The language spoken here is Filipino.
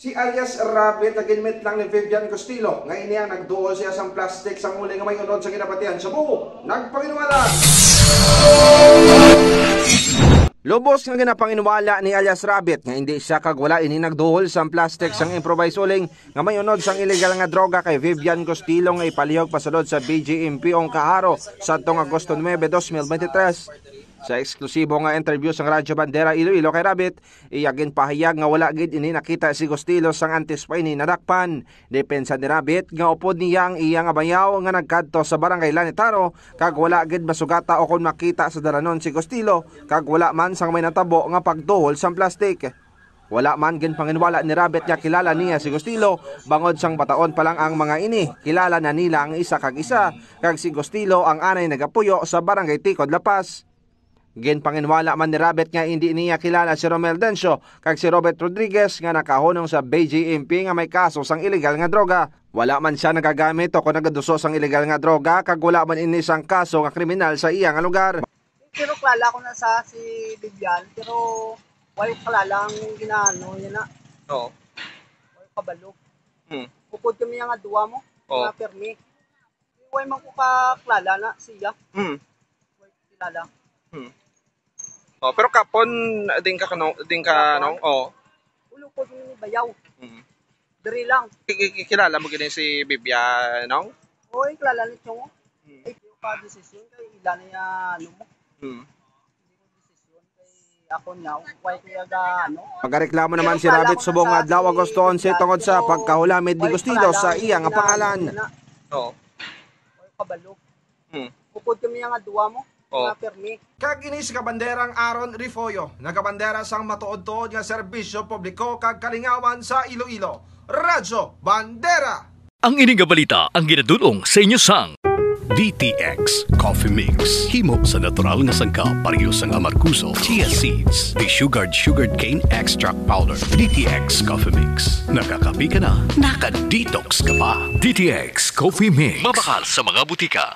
Si alias Rabbit naginmit lang ni Vivian Costilo. Ngayon niya nagduol siya sa plastic sa muli nga may unod sa kinapatian sa buo. Nagpanginuwala. Lubos nga ginapanginuwala ni alias Rabbit nga hindi siya kagwala ini nagduol sa plastic sang improvised uling nga may unod sang illegal nga droga kay Vivian Costilo nga ipalihog pasulod sa BGMP ong Kaharo sa atong Agosto 9, 2023. Sa eksklusibo nga interview sa Radyo Bandera Iloilo kay Rabbit, iyagin pahayag nga wala gid ini nakita si Costilo sang antes pa ini nadakpan. Depensa ni Rabbit nga upod niya ang iyang abayaw nga nagkadto sa barangay Lanitaro kag wala gid masugata o kon makita sa dalanon si Costilo kag wala man sang may natabo nga pagduhol sang plastik. Wala man gin panginwala ni Rabbit nga kilala niya si Costilo, bangod sang bataon pa lang ang mga ini. Kilala na nila ang isa kag isa, kag si Costilo ang anay nagapuyo sa barangay Tikod, Lapas. Gin panginwala man ni Rabbit nga hindi niya kilala si Romel Dencio kag si Robert Rodriguez nga nakahunong sa BGMP nga may kaso sang illegal nga droga. Wala man siya nagagamit o kung nagaduso sang illegal nga droga kag wala man ini sang kaso nga kriminal sa iya nga lugar. Pero klala ko na sa si Vivian, pero wala klala ang ginaano yan na. Oo. Wala kabalo. Upod kami nga duwa mo, nga permi. Wala man ko kaklala na siya. Wala kilala. Oh, pero kapon din ka no? Oh. Ulo ko din ni bayaw. Diri lang. Kilala mo gini si Vivian, no? Oy, klala ni Chong. Ay, pa desisyon kay ilan niya ano mo. Desisyon kay ako niya, why kaya ga ano. Magareklamo naman si Rabbit subong adlaw Agosto 11 tungod sa pagkahulamid ni Costilo sa iya nga pangalan. Oo. Oy, kabalo. Upod kami nga duwa mo. Kag ini si kabanderang Aaron Rifoyo, nagabandera sang matuod-tuod nga serbisyo publiko kag kalingawan sa Iloilo. Radyo Bandera. Ang ining balita ang ginadulong sa inyo sang DTX Coffee Mix. Himo sa natural nga sangkap pareho sang amarkuso, chia seeds, sugared cane extract powder. DTX Coffee Mix. Nakakapi ka na, naka-detox ka pa. DTX Coffee Mix. Mabakal sa mga butika.